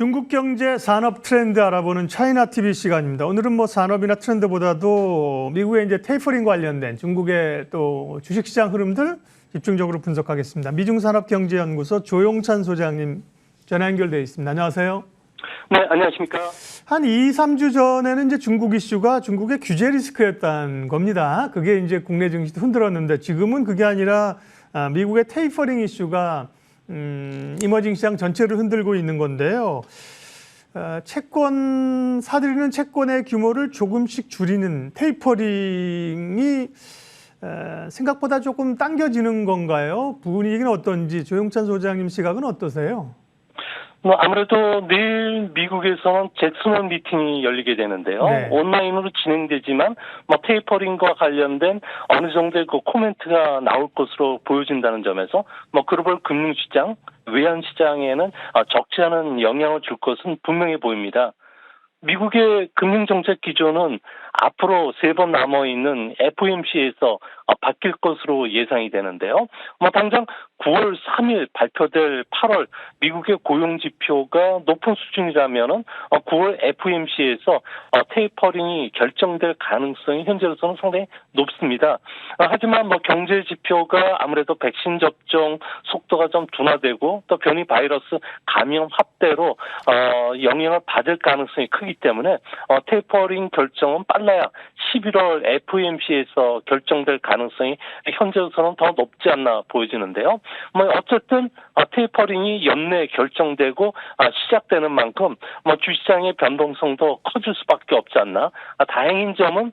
중국 경제 산업 트렌드 알아보는 차이나 TV 시간입니다. 오늘은 뭐 산업이나 트렌드보다도 미국의 이제 테이퍼링 관련된 중국의 또 주식시장 흐름들 집중적으로 분석하겠습니다. 미중산업경제연구소 조용찬 소장님 전화 연결되어 있습니다. 안녕하세요. 네, 안녕하십니까. 한 2, 3주 전에는 이제 중국 이슈가 중국의 규제 리스크였던 겁니다. 그게 이제 국내 증시도 흔들었는데 지금은 그게 아니라 미국의 테이퍼링 이슈가 이머징 시장 전체를 흔들고 있는 건데요. 채권 사들이는 채권의 규모를 조금씩 줄이는 테이퍼링이 생각보다 조금 당겨지는 건가요? 분위기는 어떤지 조용찬 소장님 시각은 어떠세요? 아무래도 내일 미국에서는 잭슨홀 미팅이 열리게 되는데요. 네. 온라인으로 진행되지만 테이퍼링과 관련된 어느 정도의 그 코멘트가 나올 것으로 보여진다는 점에서 글로벌 금융시장, 외환시장에는 적지 않은 영향을 줄 것은 분명해 보입니다. 미국의 금융정책 기조는 앞으로 3번 남아있는 FOMC에서 바뀔 것으로 예상이 되는데요. 당장 9월 3일 발표될 8월 미국의 고용지표가 높은 수준이라면은 9월 FOMC에서 테이퍼링이 결정될 가능성이 현재로서는 상당히 높습니다. 하지만 경제 지표가 아무래도 백신 접종 속도가 좀 둔화되고 또 변이 바이러스 감염 확대로 영향을 받을 가능성이 크기 때문에 테이퍼링 결정은 빨라야 11월 FOMC에서 결정될 가능성이 현재로서는 더 높지 않나 보여지는데요. 어쨌든 테이퍼링이 연내에 결정되고 시작되는 만큼 주시장의 변동성도 커질 수밖에 없지 않나. 다행인 점은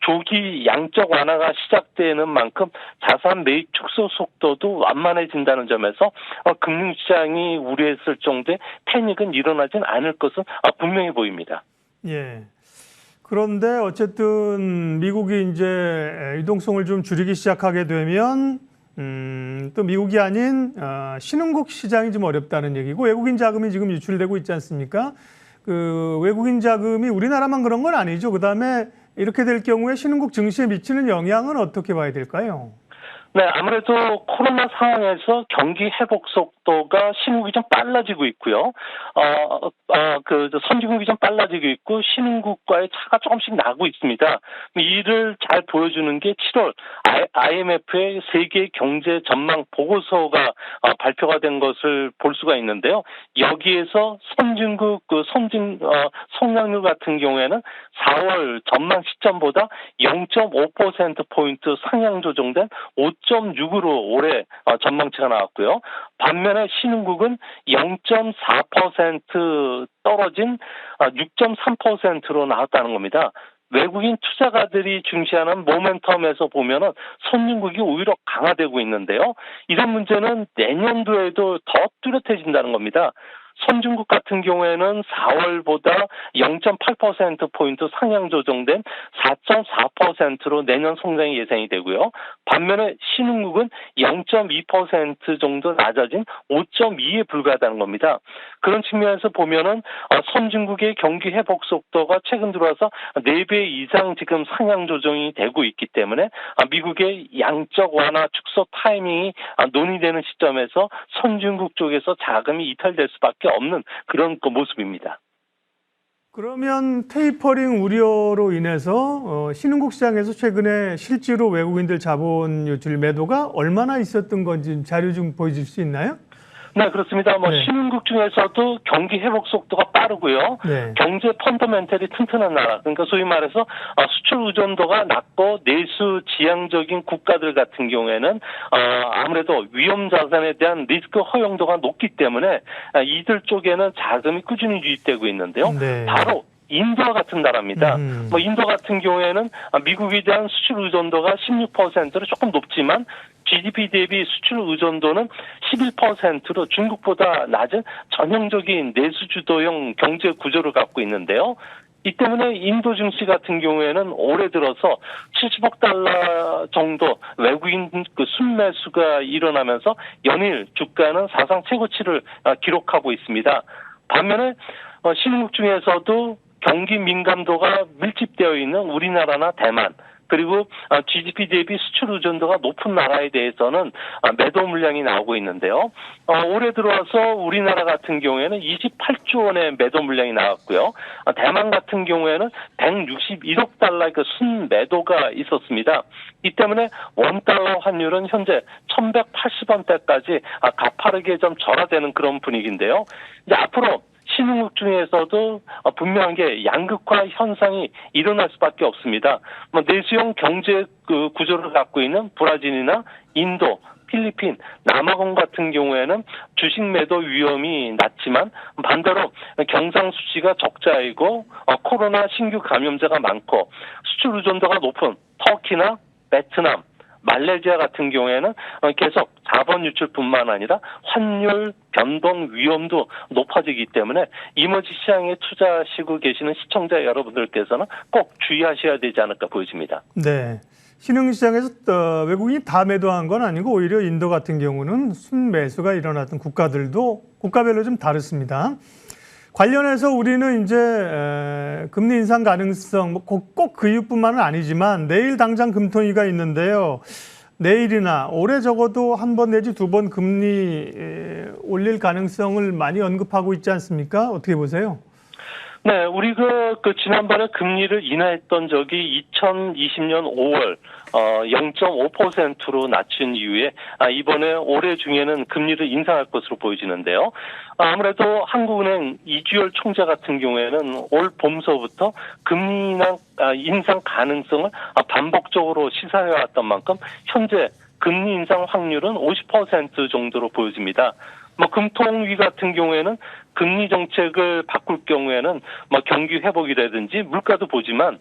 조기 양적 완화가 시작되는 만큼 자산 매입 축소 속도도 완만해진다는 점에서 금융시장이 우려했을 정도의 패닉은 일어나진 않을 것은 분명해 보입니다. 예. 그런데 어쨌든 미국이 이제 유동성을 좀 줄이기 시작하게 되면 또 미국이 아닌 신흥국 시장이 좀 어렵다는 얘기고 외국인 자금이 지금 유출되고 있지 않습니까? 그 외국인 자금이 우리나라만 그런 건 아니죠. 그다음에 이렇게 될 경우에 신흥국 증시에 미치는 영향은 어떻게 봐야 될까요? 네, 아무래도 코로나 상황에서 경기 회복 속도가 신흥국이 좀 빨라지고 있고요. 선진국이 좀 빨라지고 있고 신흥국과의 차가 조금씩 나고 있습니다. 이를 잘 보여주는 게 7월 IMF의 세계 경제 전망 보고서가 발표가 된 것을 볼 수가 있는데요. 여기에서 선진국 성장률 같은 경우에는 4월 전망 시점보다 0.5%포인트 상향 조정된 5.6으로 올해 전망치가 나왔고요. 반면에 신흥국은 0.4% 떨어진 6.3%로 나왔다는 겁니다. 외국인 투자가들이 중시하는 모멘텀에서 보면은 선진국이 오히려 강화되고 있는데요. 이런 문제는 내년도에도 더 뚜렷해진다는 겁니다. 선진국 같은 경우에는 4월보다 0.8%포인트 상향 조정된 4.4%로 내년 성장이 예상이 되고요. 반면에 신흥국은 0.2% 정도 낮아진 5.2에 불과하다는 겁니다. 그런 측면에서 보면은 선진국의 경기 회복 속도가 최근 들어와서 4배 이상 지금 상향 조정이 되고 있기 때문에 미국의 양적 완화 축소 타이밍이 논의되는 시점에서 선진국 쪽에서 자금이 이탈될 수밖에 없는 그런 모습입니다. 그러면 테이퍼링 우려로 인해서 신흥국 시장에서 최근에 실제로 외국인들 자본 유출 매도가 얼마나 있었던 건지 자료 좀 보여줄 수 있나요? 네, 그렇습니다. 네. 신흥국 중에서도 경기 회복 속도가 빠르고요. 네. 경제 펀더멘털이 튼튼한 나라. 그러니까 소위 말해서 수출 의존도가 낮고 내수 지향적인 국가들 같은 경우에는 아무래도 위험 자산에 대한 리스크 허용도가 높기 때문에 이들 쪽에는 자금이 꾸준히 유입되고 있는데요. 네. 바로 인도와 같은 나라입니다. 인도 같은 경우에는 미국에 대한 수출 의존도가 16%로 조금 높지만 GDP 대비 수출 의존도는 11%로 중국보다 낮은 전형적인 내수주도형 경제 구조를 갖고 있는데요. 이 때문에 인도 증시 같은 경우에는 올해 들어서 70억 달러 정도 외국인 순매수가 일어나면서 연일 주가는 사상 최고치를 기록하고 있습니다. 반면에 신흥국 중에서도 경기 민감도가 밀집되어 있는 우리나라나 대만, 그리고 GDP 대비 수출 의존도가 높은 나라에 대해서는 매도 물량이 나오고 있는데요. 올해 들어와서 우리나라 같은 경우에는 28조 원의 매도 물량이 나왔고요. 대만 같은 경우에는 161억 달러의 그 순매도가 있었습니다. 이 때문에 원달러 환율은 현재 1180원대까지 가파르게 좀 절하되는 그런 분위기인데요. 이제 앞으로 신흥국 중에서도 분명한 게 양극화 현상이 일어날 수밖에 없습니다. 내수형 경제 그 구조를 갖고 있는 브라질이나 인도, 필리핀, 남아공 같은 경우에는 주식 매도 위험이 낮지만 반대로 경상 수지가 적자이고 코로나 신규 감염자가 많고 수출 의존도가 높은 터키나 베트남, 말레이시아 같은 경우에는 계속 자본 유출뿐만 아니라 환율 변동 위험도 높아지기 때문에 이머지 시장에 투자하시고 계시는 시청자 여러분들께서는 꼭 주의하셔야 되지 않을까 보여집니다. 네. 신흥시장에서 외국인이 다 매도한 건 아니고 오히려 인도 같은 경우는 순매수가 일어났던 국가들도 국가별로 좀 다릅니다. 관련해서 우리는 이제 금리 인상 가능성 꼭 그 이유뿐만은 아니지만 내일 당장 금통위가 있는데요. 내일이나 올해 적어도 한 번 내지 두 번 금리 올릴 가능성을 많이 언급하고 있지 않습니까? 어떻게 보세요? 네, 우리가 그 지난번에 금리를 인하했던 적이 2020년 5월 0.5%로 낮춘 이후에 이번에 올해 중에는 금리를 인상할 것으로 보여지는데요. 아무래도 한국은행 이주열 총재 같은 경우에는 올 봄서부터 금리 인상 가능성을 반복적으로 시사해왔던 만큼 현재 금리 인상 확률은 50% 정도로 보여집니다. 금통위 같은 경우에는 금리 정책을 바꿀 경우에는 경기 회복이라든지 물가도 보지만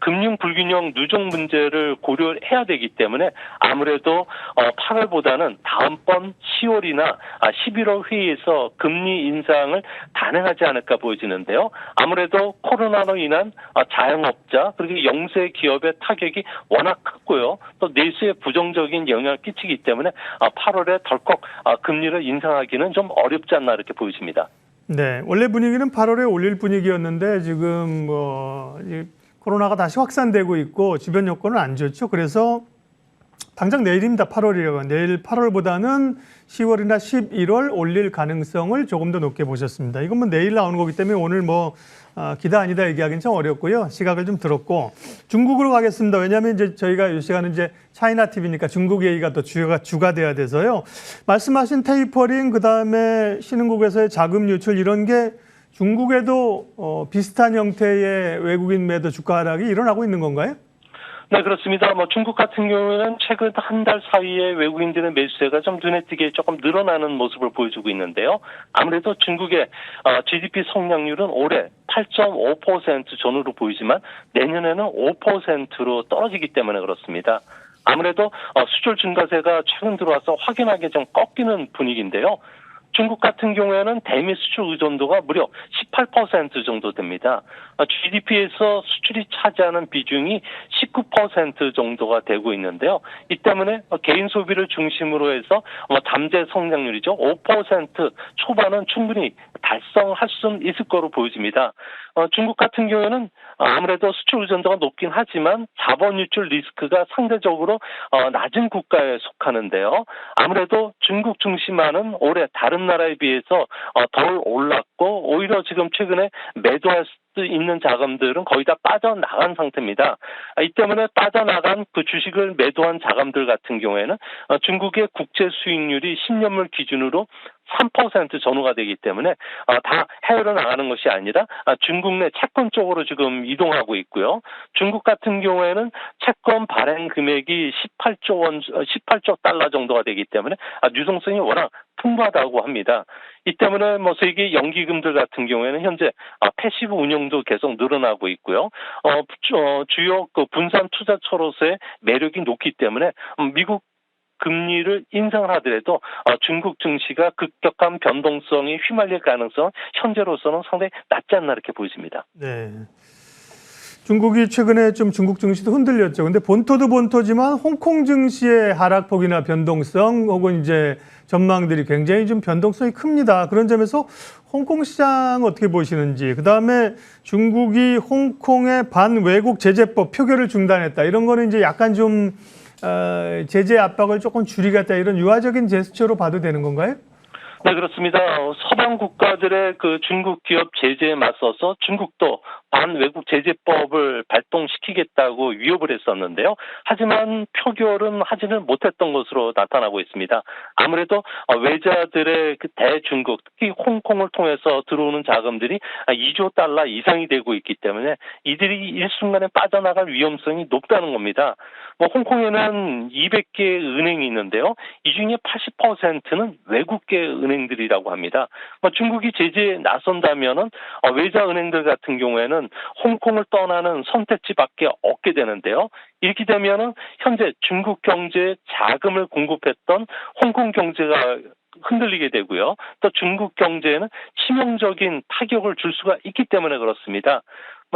금융 불균형 누적 문제를 고려해야 되기 때문에 아무래도 8월보다는 다음번 10월이나 11월 회의에서 금리 인상을 단행하지 않을까 보여지는데요. 아무래도 코로나로 인한 자영업자 그리고 영세 기업의 타격이 워낙 컸고요. 또 내수에 부정적인 영향을 끼치기 때문에 8월에 덜컥 금리를 인상하기는 좀 어렵지 않나 이렇게 보여집니다. 네, 원래 분위기는 8월에 올릴 분위기였는데 지금 코로나가 다시 확산되고 있고 주변 여건은 안 좋죠. 그래서 당장 내일입니다. 8월이라고. 내일 8월보다는 10월이나 11월 올릴 가능성을 조금 더 높게 보셨습니다. 이건 내일 나오는 거기 때문에 오늘 기다 아니다 얘기하기는 참 어렵고요. 시각을 좀 들었고 중국으로 가겠습니다. 왜냐하면 이제 저희가 이 시간은 이제 차이나 TV니까 중국 얘기가 또 주가 돼야 돼서요. 말씀하신 테이퍼링 그다음에 신흥국에서의 자금 유출 이런 게 중국에도 비슷한 형태의 외국인 매도 주가 하락이 일어나고 있는 건가요? 네, 그렇습니다. 중국 같은 경우에는 최근 한 달 사이에 외국인들의 매수세가 좀 눈에 띄게 조금 늘어나는 모습을 보여주고 있는데요. 아무래도 중국의 GDP 성장률은 올해 8.5% 전후로 보이지만 내년에는 5%로 떨어지기 때문에 그렇습니다. 아무래도 수출 증가세가 최근 들어와서 확연하게 좀 꺾이는 분위기인데요. 중국 같은 경우에는 대미 수출 의존도가 무려 18% 정도 됩니다. GDP에서 수출이 차지하는 비중이 19% 정도가 되고 있는데요. 이 때문에 개인 소비를 중심으로 해서 잠재 성장률이죠. 5% 초반은 충분히 달성할 수 있을 거로 보여집니다. 중국 같은 경우에는 아무래도 수출 의존도가 높긴 하지만 자본 유출 리스크가 상대적으로 낮은 국가에 속하는데요. 아무래도 중국 중심화는 올해 다른 나라에 비해서 덜 올랐고 오히려 지금 최근에 매도할 수 있는 자금들은 거의 다 빠져나간 상태입니다. 이 때문에 빠져나간 그 주식을 매도한 자금들 같은 경우에는 중국의 국제 수익률이 10년물 기준으로 3% 전후가 되기 때문에 다 해외로 나가는 것이 아니라 중국 내 채권 쪽으로 지금 이동하고 있고요. 중국 같은 경우에는 채권 발행 금액이 18조 달러 정도가 되기 때문에 유동성이 워낙 풍부하다고 합니다. 이 때문에 세계 연기금들 같은 경우에는 현재 패시브 운용도 계속 늘어나고 있고요. 주요 그 분산 투자처로서의 매력이 높기 때문에 미국 금리를 인상을 하더라도 중국 증시가 급격한 변동성이 휘말릴 가능성은 현재로서는 상당히 낮지 않나 이렇게 보여집니다. 네. 중국이 최근에 좀 중국 증시도 흔들렸죠. 근데 본토도 본토지만 홍콩 증시의 하락폭이나 변동성 혹은 이제 전망들이 굉장히 좀 변동성이 큽니다. 그런 점에서 홍콩 시장 어떻게 보시는지, 그다음에 중국이 홍콩의 반외국 제재법 표결을 중단했다. 이런 거는 이제 약간 좀 제재 압박을 조금 줄이겠다, 이런 유화적인 제스처로 봐도 되는 건가요? 네, 그렇습니다. 서방 국가들의 그 중국 기업 제재에 맞서서 중국도 반외국 제재법을 발동시키겠다고 위협을 했었는데요. 하지만 표결은 하지는 못했던 것으로 나타나고 있습니다. 아무래도 외자들의 그 대중국, 특히 홍콩을 통해서 들어오는 자금들이 2조 달러 이상이 되고 있기 때문에 이들이 일순간에 빠져나갈 위험성이 높다는 겁니다. 홍콩에는 200개 은행이 있는데요. 이 중에 80%는 외국계 은행들이라고 합니다. 중국이 제재에 나선다면은 외자 은행들 같은 경우에는 홍콩을 떠나는 선택지밖에 없게 되는데요. 이렇게 되면은 현재 중국 경제에 자금을 공급했던 홍콩 경제가 흔들리게 되고요. 또 중국 경제에는 치명적인 타격을 줄 수가 있기 때문에 그렇습니다.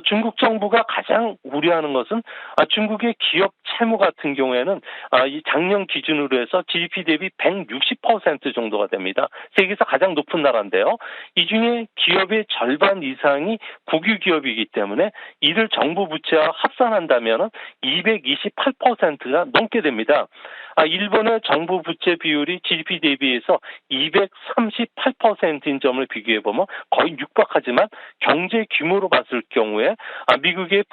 중국 정부가 가장 우려하는 것은 중국의 기업 채무 같은 경우에는 이 작년 기준으로 해서 GDP 대비 160% 정도가 됩니다. 세계에서 가장 높은 나라인데요. 이 중에 기업의 절반 이상이 국유 기업이기 때문에 이를 정부 부채와 합산한다면 228%가 넘게 됩니다. 일본의 정부 부채 비율이 GDP 대비해서 238%인 점을 비교해보면 거의 육박하지만 경제 규모로 봤을 경우에 미국의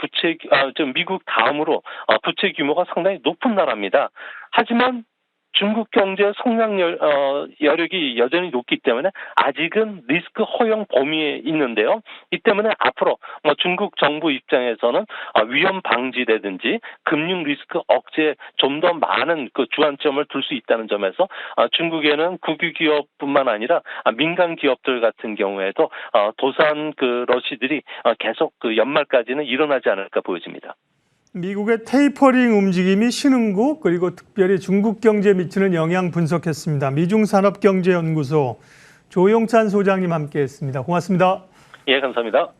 미국 다음으로 부채 규모가 상당히 높은 나라입니다. 하지만 중국 경제 성장 여력이 여전히 높기 때문에 아직은 리스크 허용 범위에 있는데요. 이 때문에 앞으로 중국 정부 입장에서는 위험 방지라든지 금융 리스크 억제에 좀 더 많은 그 주안점을 둘 수 있다는 점에서 중국에는 국유 기업뿐만 아니라 민간 기업들 같은 경우에도 도산 그 러시들이 계속 그 연말까지는 일어나지 않을까 보여집니다. 미국의 테이퍼링 움직임이 신흥국 그리고 특별히 중국 경제에 미치는 영향 분석했습니다. 미중산업경제연구소 조용찬 소장님 함께했습니다. 고맙습니다. 예, 감사합니다.